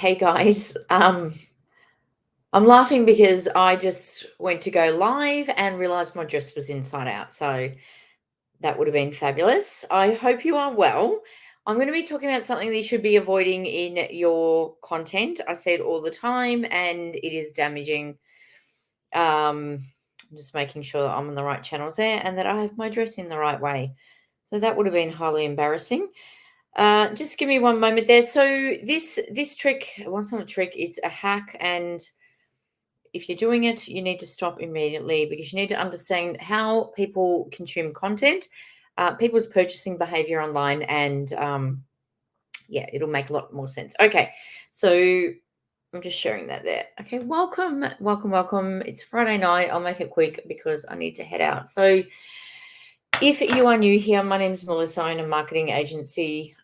Hey guys, I'm laughing because I just went to go live and realized my dress was inside out. So that would have been fabulous. I hope you are well. I'm going to be talking about something that you should be avoiding in your content. I say it all the time and it is damaging. I'm just making sure that I'm on the right channels there and that I have my dress in the right way. So that would have been highly embarrassing. Just give me one moment there. So this trick, well, it's not a trick, it's a hack, and if you're doing it, you need to stop immediately because you need to understand how people consume content, people's purchasing behavior online, and yeah, it'll make a lot more sense. Okay, so I'm just sharing that there. Okay, welcome, welcome, welcome. It's Friday night. I'll make it quick because I need to head out. So if you are new here, my name is Melissa. I own a marketing agency.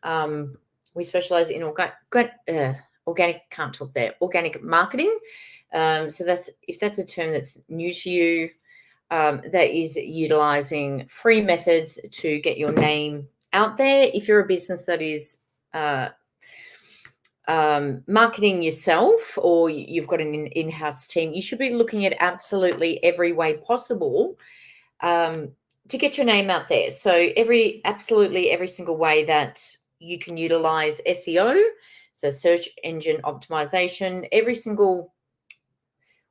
We specialize in organic, can't talk there, organic marketing. So if that's a term that's new to you, that is utilizing free methods to get your name out there. If you're a business that is marketing yourself or you've got an in-house team, you should be looking at absolutely every way possible to get your name out there. So absolutely every single way that you can utilize SEO, so search engine optimization, every single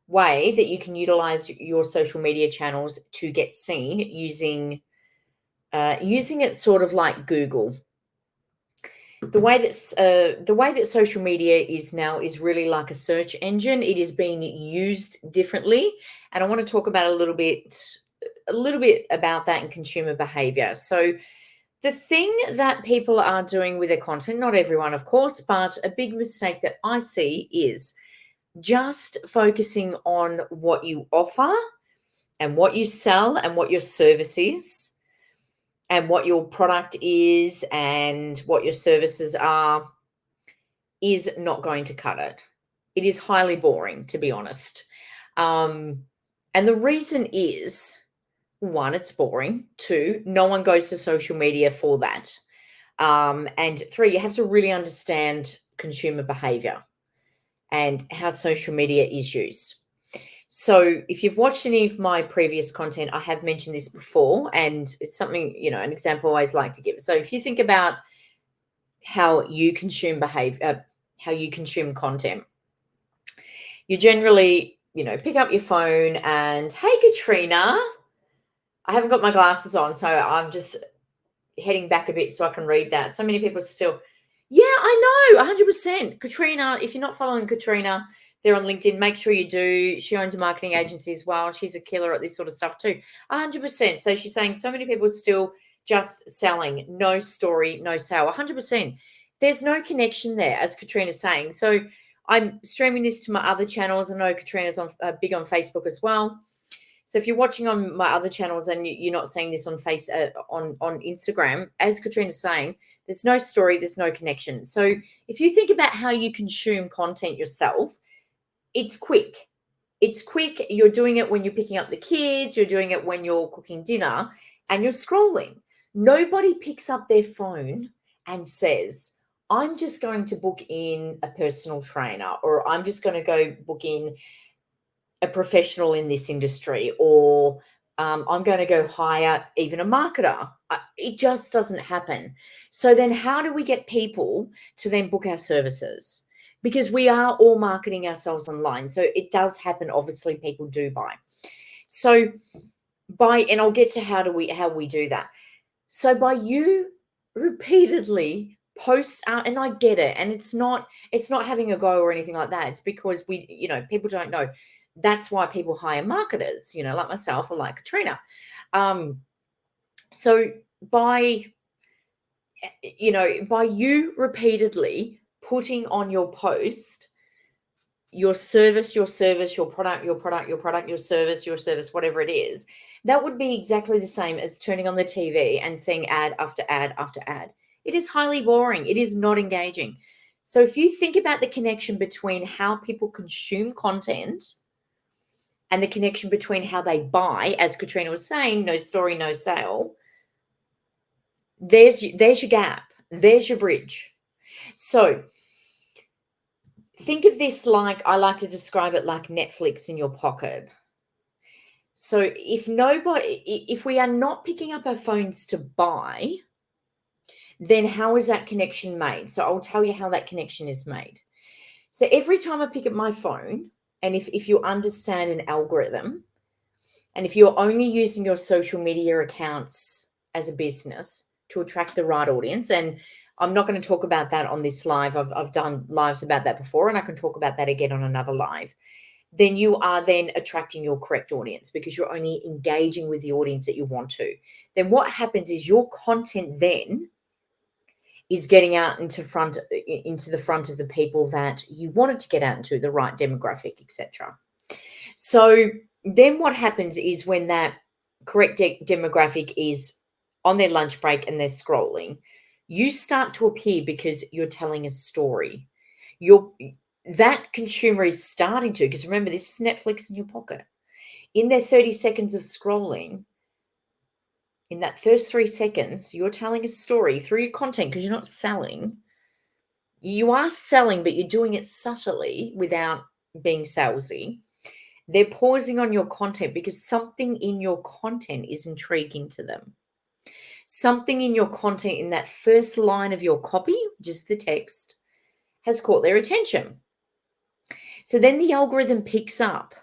way that you can utilize your social media channels to get seen using it sort of like Google. The way that social media is now is really like a search engine. It is being used differently, and I want to talk about a little bit about that in consumer behavior. So the thing that people are doing with their content, not everyone, of course, but a big mistake that I see is just focusing on what you offer and what you sell and what your service is and what your product is and what your services are is not going to cut it. It is highly boring, to be honest. And the reason is, one, it's boring. Two, no one goes to social media for that. And three, you have to really understand consumer behavior and how social media is used. So if you've watched any of my previous content, I have mentioned this before, and it's something, an example I always like to give. So if you think about how you consume how you consume content, you generally, pick up your phone and, hey, Katrina, I haven't got my glasses on, so I'm just heading back a bit so I can read that. So many people still, yeah, I know, 100%. Katrina, if you're not following Katrina, they're on LinkedIn. Make sure you do. She owns a marketing agency as well. She's a killer at this sort of stuff too. 100%. So she's saying so many people still just selling, no story, no sale. 100%. There's no connection there, as Katrina's saying. So I'm streaming this to my other channels. I know Katrina's big on Facebook as well. So if you're watching on my other channels and you're not seeing this on on Instagram, as Katrina's saying, there's no story, there's no connection. So if you think about how you consume content yourself, it's quick. It's quick. You're doing it when you're picking up the kids, you're doing it when you're cooking dinner, and you're scrolling. Nobody picks up their phone and says, I'm just going to book in a personal trainer, or I'm just going to go book in a professional in this industry, or I'm going to go hire even a marketer. It just doesn't happen. So then how do we get people to then book our services? Because we are all marketing ourselves online. So it does happen. Obviously, people do buy. So and I'll get to how we do that. So by you repeatedly post out, and I get it, and it's not having a go or anything like that. It's because people don't know. That's why people hire marketers, like myself or like Katrina. So by you repeatedly putting on your post your service, your product, your service, whatever it is, that would be exactly the same as turning on the TV and seeing ad after ad after ad. It is highly boring. It is not engaging. So if you think about the connection between how people consume content and the connection between how they buy, as Katrina was saying, no story, no sale, there's your gap. There's your bridge. So Think of this like, I like to describe it like Netflix in your pocket. So if we are not picking up our phones to buy, then how is that connection made? So I'll tell you how that connection is made. So every time I pick up my phone, and if you understand an algorithm, and if you're only using your social media accounts as a business to attract the right audience, and I'm not going to talk about that on this live. I've done lives about that before, and I can talk about that again on another live. Then you are then attracting your correct audience because you're only engaging with the audience that you want to. Then what happens is your content then is getting out into the front of the people that you wanted to get out into, the right demographic, etc. So then what happens is when that correct demographic is on their lunch break and they're scrolling, you start to appear because you're telling a story. That consumer is starting to, because remember, this is Netflix in your pocket. In their 30 seconds of scrolling, in that first 3 seconds, you're telling a story through your content because you're not selling. You are selling, but you're doing it subtly without being salesy. They're pausing on your content because something in your content is intriguing to them. Something in your content, in that first line of your copy, just the text, has caught their attention. So then the algorithm picks up,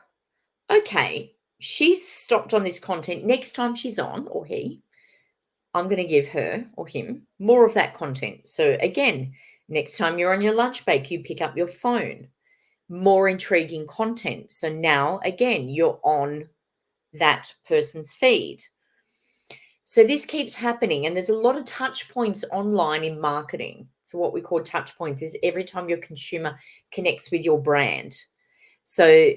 okay, she's stopped on this content. Next time she's on, or he, I'm going to give her or him more of that content. So again, next time you're on your lunch break, you pick up your phone, more intriguing content. So now, again, you're on that person's feed. So this keeps happening, and there's a lot of touch points online in marketing. So what we call touch points is every time your consumer connects with your brand. So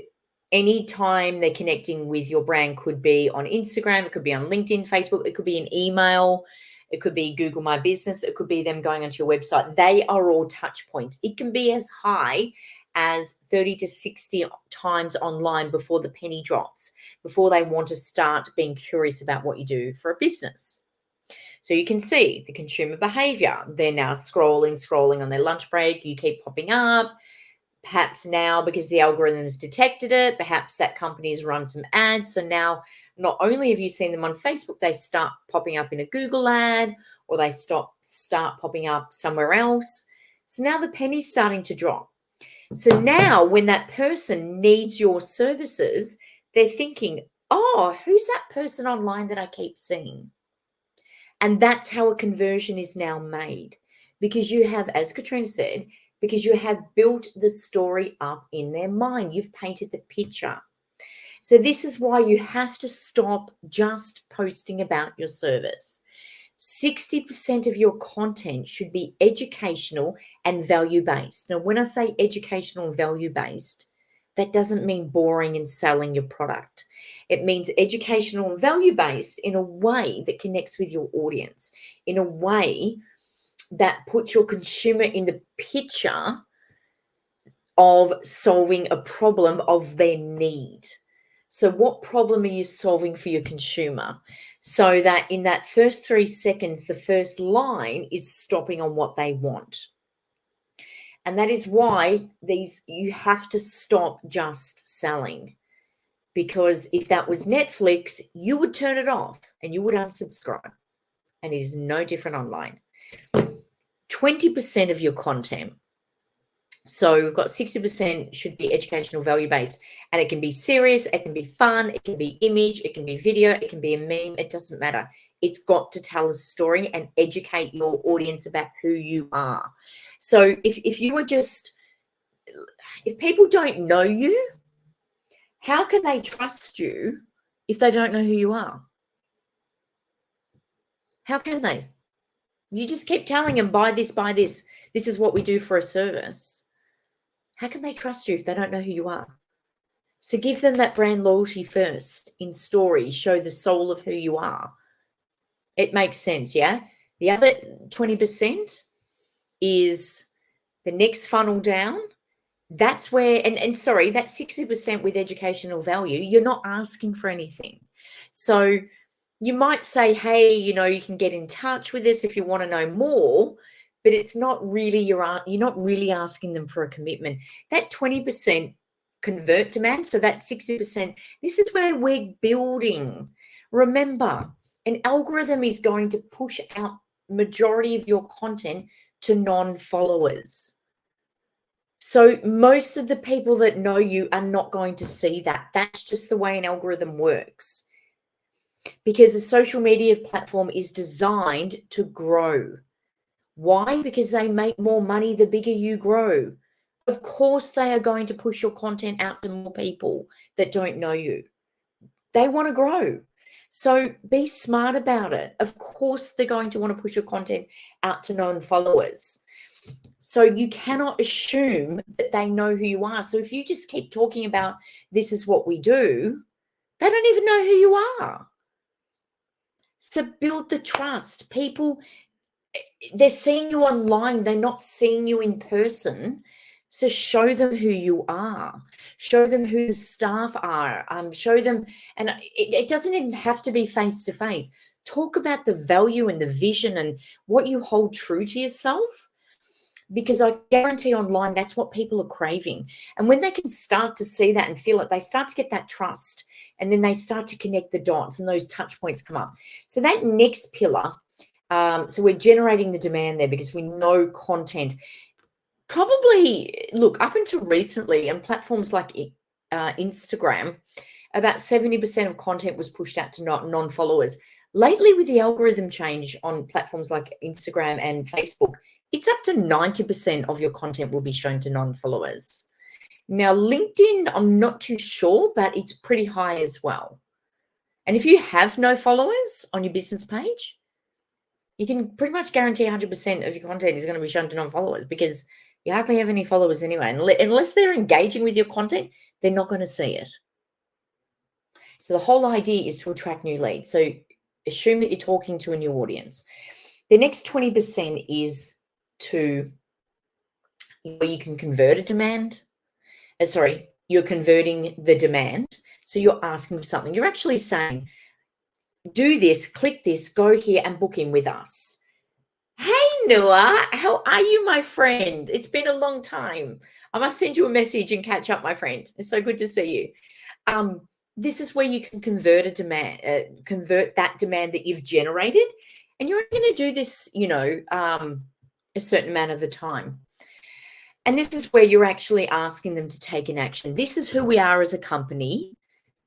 anytime they're connecting with your brand, could be on Instagram, it could be on LinkedIn, Facebook, it could be an email, it could be Google My Business, it could be them going onto your website. They are all touch points. It can be as high as 30 to 60 times online before the penny drops, before they want to start being curious about what you do for a business. So you can see the consumer behavior. They're now scrolling on their lunch break. You keep popping up. Perhaps now, because the algorithm's detected it, perhaps that company's run some ads. So now not only have you seen them on Facebook, they start popping up in a Google ad, or they start popping up somewhere else. So now the penny's starting to drop. So now when that person needs your services, they're thinking, oh, who's that person online that I keep seeing? And that's how a conversion is now made, because you have, as Katrina said, because you have built the story up in their mind. You've painted the picture. So this is why you have to stop just posting about your service. 60% of your content should be educational and value-based. Now, when I say educational and value-based, that doesn't mean boring and selling your product. It means educational and value-based in a way that connects with your audience, in a way that puts your consumer in the picture of solving a problem of their need. So what problem are you solving for your consumer? So that in that first 3 seconds, the first line is stopping on what they want. And that is why you have to stop just selling. Because if that was Netflix, you would turn it off and you would unsubscribe. And it is no different online. 20% of your content. So we've got 60% should be educational, value-based, and it can be serious, it can be fun, it can be image, it can be video, it can be a meme, it doesn't matter. It's got to tell a story and educate your audience about who you are. So if people don't know you, how can they trust you if they don't know who you are? How can they? You just keep telling them, buy this, this is what we do for a service. How can they trust you if they don't know who you are? So give them that brand loyalty first in stories, show the soul of who you are. It makes sense, yeah? The other 20% is the next funnel down. That's where, and sorry, that 60% with educational value, you're not asking for anything. So you might say, hey, you can get in touch with us if you want to know more, but it's not really, you're not really asking them for a commitment. That 20% convert demand, so that 60%, this is where we're building. Remember, an algorithm is going to push out majority of your content to non-followers. So most of the people that know you are not going to see that. That's just the way an algorithm works. Because a social media platform is designed to grow. Why? Because they make more money the bigger you grow. Of course, they are going to push your content out to more people that don't know you. They want to grow. So be smart about it. Of course, they're going to want to push your content out to known followers. So you cannot assume that they know who you are. So if you just keep talking about this is what we do, they don't even know who you are. So build the trust. People, they're seeing you online. They're not seeing you in person. So show them who you are. Show them who the staff are. Show them, and it doesn't even have to be face-to-face. Talk about the value and the vision and what you hold true to yourself. Because I guarantee online, that's what people are craving. And when they can start to see that and feel it, they start to get that trust. And then they start to connect the dots and those touch points come up. So that next pillar, so we're generating the demand there because we know content. Probably, look, up until recently on platforms like Instagram, about 70% of content was pushed out to non-followers. Lately, with the algorithm change on platforms like Instagram and Facebook, it's up to 90% of your content will be shown to non-followers. Now, LinkedIn, I'm not too sure, but it's pretty high as well. And if you have no followers on your business page, you can pretty much guarantee 100% of your content is going to be shown to non-followers because you hardly have any followers anyway. Unless they're engaging with your content, they're not going to see it. So the whole idea is to attract new leads. So assume that you're talking to a new audience. The next 20% is to where you can convert a demand. You're converting the demand. So you're asking for something. You're actually saying, do this, click this, go here and book in with us. Hey, Noah, how are you, my friend? It's been a long time. I must send you a message and catch up, my friend. It's so good to see you. This is where you can convert a demand, convert that demand that you've generated. And you're going to do this, a certain amount of the time. And this is where you're actually asking them to take an action. This is who we are as a company.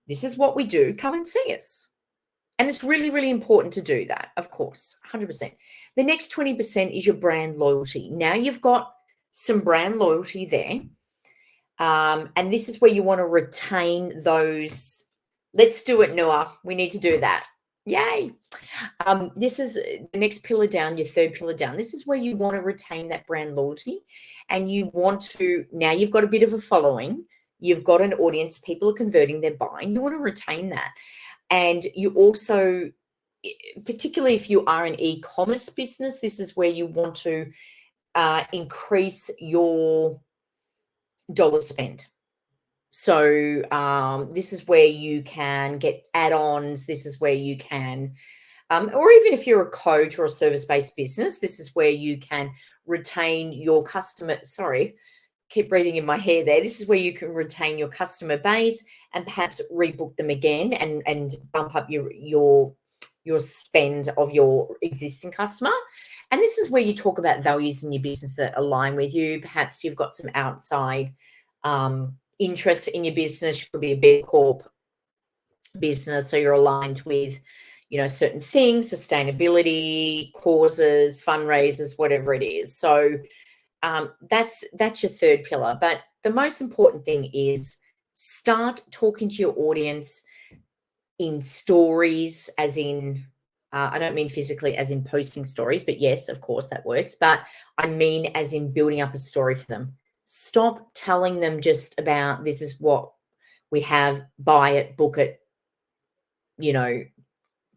This is what we do. Come and see us. And it's really, really important to do that, of course, 100%. The next 20% is your brand loyalty. Now you've got some brand loyalty there. And this is where you want to retain those. Let's do it, Noah. We need to do that. Yay. This is the next pillar down, your third pillar down. This is where you want to retain that brand loyalty. And you want to, now you've got a bit of a following. You've got an audience. People are converting, they're buying. You want to retain that. And you also, particularly if you are an e-commerce business, this is where you want to increase your dollar spend. So this is where you can get add-ons. This is where you can, or even if you're a coach or a service-based business, this is where you can retain your customer. Sorry, keep breathing in my hair there. This is where you can retain your customer base and perhaps rebook them again and bump up your spend of your existing customer. And this is where you talk about values in your business that align with you. Perhaps you've got some outside interest in your business. You could be a B Corp business, so you're aligned with, certain things, sustainability, causes, fundraisers, whatever it is. So that's your third pillar. But the most important thing is start talking to your audience in stories, as in, I don't mean physically as in posting stories, but yes, of course that works. But I mean as in building up a story for them. Stop telling them just about this is what we have, buy it, book it,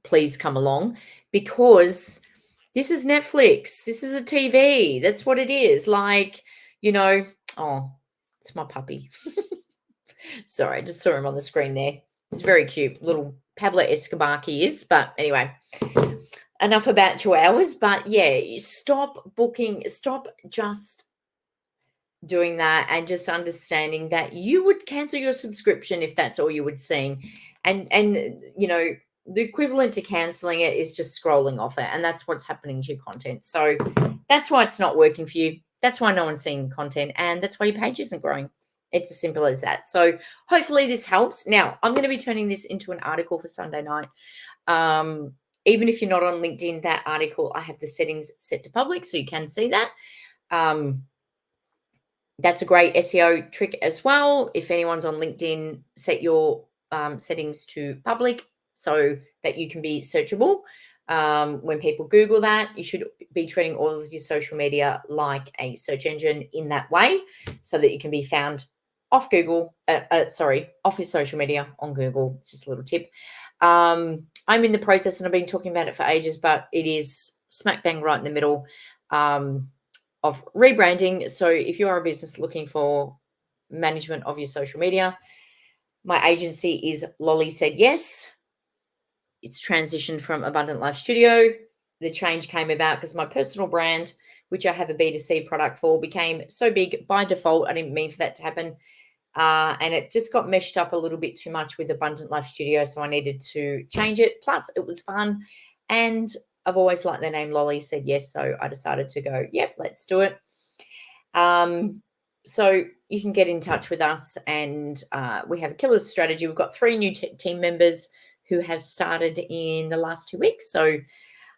please come along, because this is Netflix. This is a TV. That's what it is. Like, oh, it's my puppy. Sorry, I just saw him on the screen there. He's very cute. Little Pablo Escobar he is. But anyway, enough about your hours, but yeah, stop booking, stop just doing that, and just understanding that you would cancel your subscription if that's all you would seeing. And the equivalent to canceling it is just scrolling off it, and that's what's happening to your content. So that's why it's not working for you. That's why no one's seeing content, and that's why your page isn't growing. It's as simple as that. So hopefully this helps. Now, I'm going to be turning this into an article for Sunday night. Even if you're not on LinkedIn, that article, I have the settings set to public, so you can see that. That's a great SEO trick as well. If anyone's on LinkedIn, set your settings to public so that you can be searchable. When people Google that, you should be treating all of your social media like a search engine in that way, so that you can be found off Google, off your social media on Google. It's just a little tip. I'm in the process, and I've been talking about it for ages, but it is smack bang right in the middle of rebranding. So if you are a business looking for management of your social media, my agency is Lolly Said Yes. It's transitioned from Abundant Life Studio. The change came about because my personal brand, which I have a B2C product for, became so big by default. I didn't mean for that to happen. And it just got meshed up a little bit too much with Abundant Life Studio. So I needed to change it. Plus, it was fun. And I've always liked the name Lolly Said Yes. So I decided to go, yep, let's do it. So you can get in touch with us, and we have a killer's strategy. We've got 3 new team members who have started in the last 2 weeks. So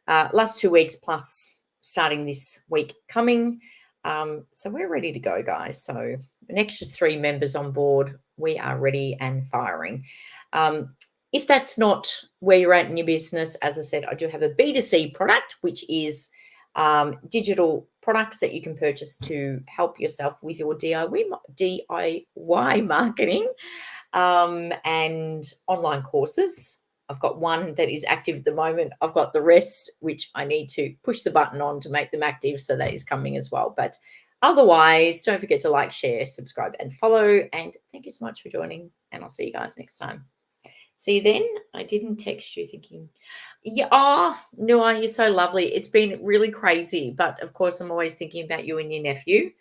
last 2 weeks plus starting this week coming. So we're ready to go, guys. So an extra 3 members on board. We are ready and firing. If that's not where you're at in your business, as I said, I do have a B2C product, which is digital products that you can purchase to help yourself with your DIY marketing and online courses. I've got one that is active at the moment. I've got the rest, which I need to push the button on to make them active. So that is coming as well. But otherwise, don't forget to like, share, subscribe, and follow. And thank you so much for joining. And I'll see you guys next time. See you then. I didn't text you thinking, yeah, oh, Noah, you're so lovely. It's been really crazy. But of course, I'm always thinking about you and your nephew.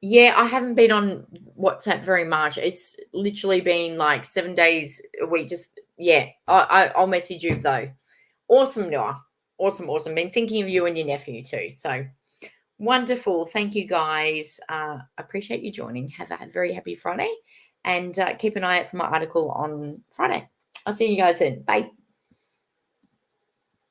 Yeah, I haven't been on WhatsApp very much. It's literally been like 7 days a week. Just, yeah, I'll message you though. Awesome, Noah. Awesome, awesome. Been thinking of you and your nephew too. So wonderful. Thank you, guys. Appreciate you joining. Have a very happy Friday, and keep an eye out for my article on Friday. I'll see you guys then. Bye.